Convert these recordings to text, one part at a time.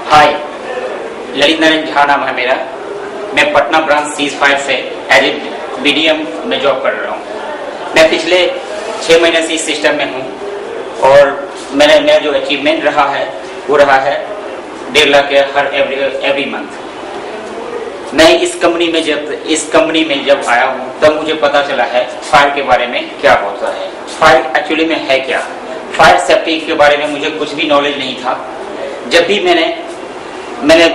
हाय, ललित नारायण झा नाम है मेरा। मैं पटना ब्रांच C5 से एज ए BDM में जॉब कर रहा हूँ। मैं पिछले 6 महीने से इस सिस्टम में हूँ और मेरा जो अचीवमेंट रहा है वो रहा है 1.5 लाख के हर एवरी मंथ। मैं इस कंपनी में जब आया हूँ तब मुझे पता चला है फायर के बारे में क्या होता है। फायर एक्चुअली में है क्या। फायर सेफ्टी के बारे में मुझे कुछ भी नॉलेज नहीं था। जब भी मैंने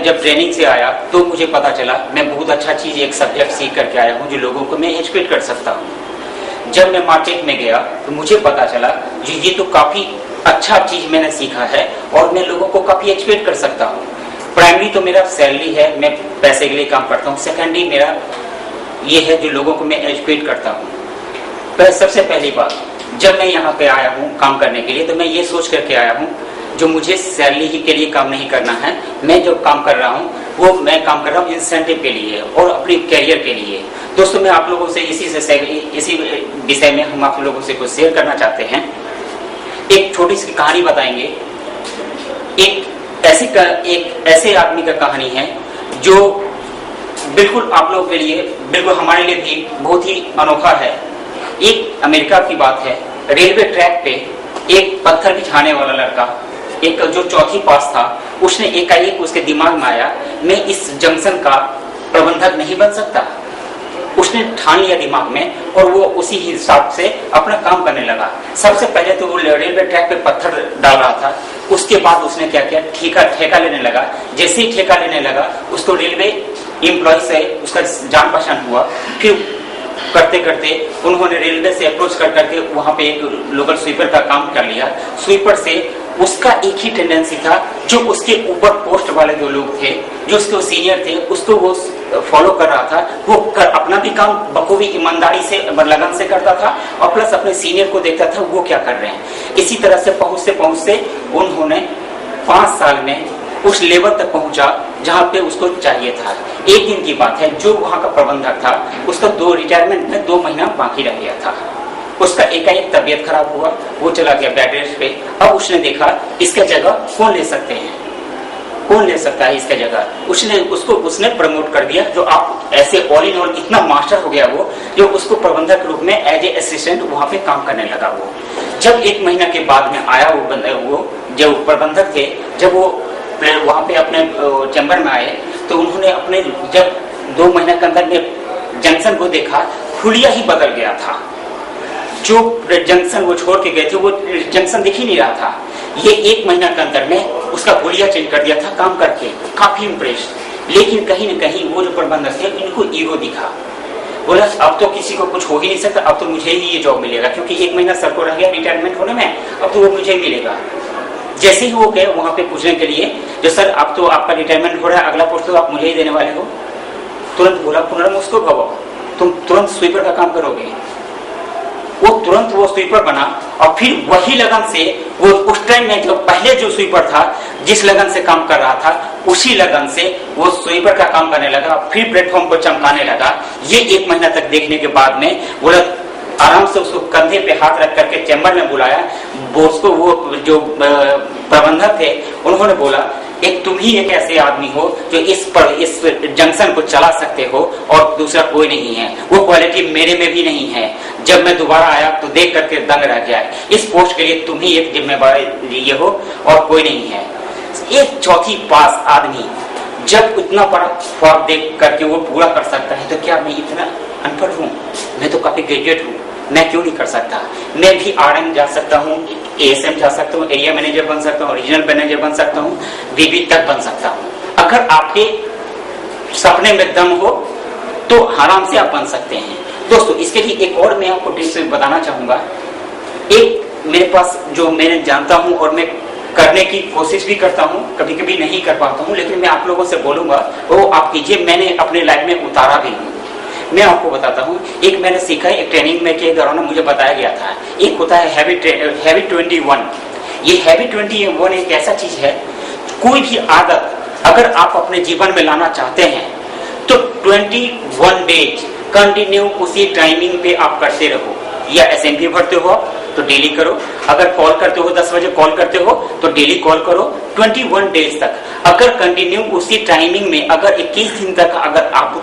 जब ट्रेनिंग से आया तो मुझे पता चला मैं बहुत अच्छा चीज़ एक सब्जेक्ट सीख करके आया हूँ जो लोगों को मैं एजुकेट कर सकता हूँ। जब मैं मार्केट में गया तो मुझे पता चला ये तो काफ़ी अच्छा चीज़ मैंने सीखा है और मैं लोगों को काफ़ी एजुकेट कर सकता हूँ। प्राइमरी तो मेरा सैलरी है, मैं पैसे के लिए काम करता हूँ। सेकेंडरी मेरा ये है जो लोगों को मैं एजुकेट करता हूँ। सबसे पहली बात, जब मैं यहाँ पे आया हूँ काम करने के लिए तो मैं ये सोच करके आया हूँ जो मुझे सैलरी ही के लिए काम नहीं करना है। मैं जो काम कर रहा हूँ वो मैं काम कर रहा हूँ इंसेंटिव के लिए और अपने कैरियर के लिए। दोस्तों, मैं आप लोगों से इसी विषय में हम आप लोगों से कुछ शेयर करना चाहते हैं। एक छोटी सी कहानी बताएंगे। एक ऐसे आदमी का कहानी है जो बिल्कुल आप लोगों के लिए, बिल्कुल हमारे लिए भी बहुत ही अनोखा है। एक अमेरिका की बात है, रेलवे ट्रैक पे एक पत्थर बिछाने वाला लड़का, एक जो चौथी पास था, उसने एकाएक उसके दिमाग में आया मैं इस जंक्शन का प्रबंधक नहीं बन सकता। उसने ठान लिया दिमाग में और वो उसी हिसाब से अपना काम करने लगा। सबसे पहले तो वो रेलवे ट्रैक पे पत्थर डाल रहा था। उसके बाद उसने क्या किया, ठेका लेने लगा। जैसे ही ठेका लेने लगा उसको रेलवे एम्प्लॉय से उसका जान पहचान हुआ। फिर करते करते उन्होंने रेलवे से अप्रोच करके वहां पे एक लोकल स्वीपर का काम कर लिया। स्वीपर से उसका एक ही टेंडेंसी था, जो उसके ऊपर पोस्ट वाले जो लोग थे, जो उसके सीनियर थे, उसको वो फॉलो कर रहा था। वो अपना भी काम बखूबी ईमानदारी से लगन से करता था और प्लस अपने सीनियर को देखता था वो क्या कर रहे हैं। इसी तरह से पहुंचते उन्होंने 5 साल में उस लेवल तक पहुंचा जहां पे उसको चाहिए था। एक दिन की बात है, जो वहां का प्रबंधक था उसका रिटायरमेंट में 2 महीना बाकी रह गया था। उसका एकाएक तबीयत खराब हुआ, वो चला गया बेड रेस्ट पे। अब उसने देखा इसका जगह कौन ले सकते हैं, कौन ले सकता है इसका जगह। उसने प्रमोट कर दिया। जो आप ऐसे ऑल इन ऑल इतना मास्टर हो गया वो, जो उसको प्रबंधक के रूप में एज ए असिस्टेंट वहां पे काम करने लगा। वो जब 1 महीना के बाद में आया वो जो प्रबंधक थे, जब वो वहां पे अपने चैम्बर में आए तो उन्होंने अपने जब 2 महीने के अंदर में जंक्शन को देखा, हुलिया ही बदल गया था। जो जंक्शन वो छोड़ के गए थे वो जंक्शन दिख ही नहीं रहा था। ये 1 महीना के अंदर में उसका हुलिया चेंज कर दिया था काम करके। काफी इम्प्रेस। लेकिन कहीं न कहीं वो जो प्रबंधक थे इनको ईगो दिखा। बोला अब तो किसी को कुछ हो ही नहीं सकता, अब तो मुझे ही ये जॉब मिलेगा, क्योंकि 1 महीना सर को रह गया रिटायरमेंट होने में, अब तो वो मुझे ही मिलेगा। जैसे ही वो गए वहां पे पूछने के लिए, जो सर अब तो आपका रिटायरमेंट हो रहा है, अगला पोस्ट तो आप मुझे ही देने वाले हो। तुरंत बोला पुनर्म उसको भगाओ, तुम तुरंत स्वीपर का काम करोगे। वो तुरंत वो स्वीपर बना और फिर वही लगन से वो उस टाइम में जो पहले जो स्वीपर था जिस लगन से काम कर रहा था उसी लगन से वो स्वीपर का काम करने लगा। फिर प्लेटफॉर्म को चमकाने लगा। ये 1 महीना तक देखने के बाद में बोला, आराम से उसको कंधे पे हाथ रख करके चैम्बर में बुलाया। उसको वो जो प्रबंधक थे उन्होंने बोला, एक तुम ही एक ऐसे आदमी हो जो इस जंक्शन को चला सकते हो और दूसरा कोई नहीं है। वो क्वालिटी मेरे में भी नहीं है। जब मैं दोबारा आया तो देख करके दंग रह गया। इस पोस्ट के लिए तुम ही एक जिम्मेवार लिए हो और कोई नहीं है। एक चौथी पास आदमी जब इतना बड़ा ख्वाब देख करके वो पूरा कर सकता है, तो क्या मैं इतना अनपढ़ हूँ? मैं तो काफी ग्रेजुएट हूँ, मैं क्यों नहीं कर सकता? मैं भी RM जा सकता हूँ, ASM जा सकता हूँ, एरिया मैनेजर बन सकता हूँ, रीजनल मैनेजर बन सकता हूँ, VP तक बन सकता हूँ। अगर आपके सपने में दम हो तो आराम से आप बन सकते हैं। दोस्तों, इसके लिए एक और मैं आपको टिप्स बताना चाहूंगा। एक मेरे पास जो मैं जानता हूँ और मैं करने की कोशिश भी करता हूँ, कभी कभी नहीं कर पाता हूँ, लेकिन मैं आप लोगों से बोलूंगा वो आप कीजिए। मैंने अपने लाइफ में उतारा भी हूँ। मैं आपको बताता हूँ। एक मैंने सीखा, एक ट्रेनिंग में के दौरान मुझे बताया गया था। एक होता है हैबिट 21। ये हैबिट 21 एक ऐसा चीज है, कोई भी आदत अगर आप अपने जीवन में लाना चाहते हैं तो 21 डेज कंटिन्यू उसी टाइमिंग पे आप करते रहो। या असेंबली भरते हो तो डेली करो। अगर कॉल करते हो 10 बजे कॉल करते हो तो डेली कॉल करो 21 डेज तक। अगर कंटिन्यू उसी टाइमिंग में अगर 21 दिन तक अगर आप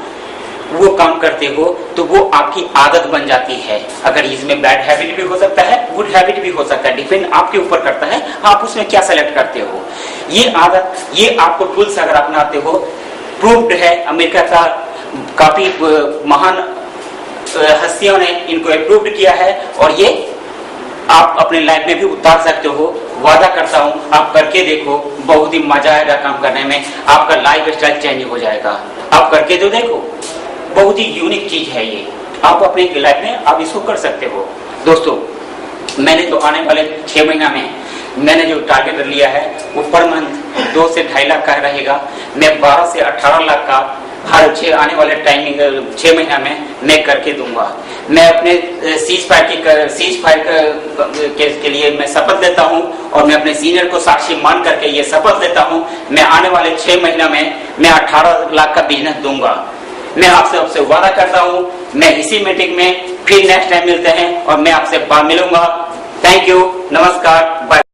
वो काम करते हो तो वो आपकी आदत बन जाती है। अगर इसमें बैड हैबिट भी हो सकता है, गुड हैबिट भी हो सकता है, डिपेंड आपके ऊपर करता है आप उसमें क्या सेलेक्ट करते हो। ये आदत, ये आपको टूल्स अगर अपनाते हो, प्रूव्ड है, अमेरिका का काफी महान हस्तियों ने इनको अप्रूव्ड किया है और ये आप अपने लाइफ में भी उतार सकते हो। वादा करता हूं आप करके देखो, बहुत ही मजा आएगा काम करने में, आपका लाइफ स्टाइल चेंज हो जाएगा। आप करके तो देखो, बहुत ही यूनिक चीज है ये, आप अपने लाइफ में आप इसको कर सकते हो। दोस्तों, मैंने तो आने वाले 6 महीना में मैंने जो टारगेट लिया है वो पर मंथ 2 से 2.5 लाख का रहेगा। मैं 12 से 18 लाख का हर 6 आने वाले टाइमिंग 6 महीना में मैं करके दूंगा। मैं अपने सीज फायर के लिए मैं शपथ लेता हूं और मैं अपने सीनियर को साक्षी मान करके ये शपथ लेता हूं, मैं आने वाले 6 महीना में मैं 18 लाख का बिजनेस दूंगा। मैं आपसे वादा करता हूं, मैं इसी मीटिंग में फिर नेक्स्ट टाइम मिलते हैं और मैं आपसे मिलूंगा। थैंक यू, नमस्कार, बाय।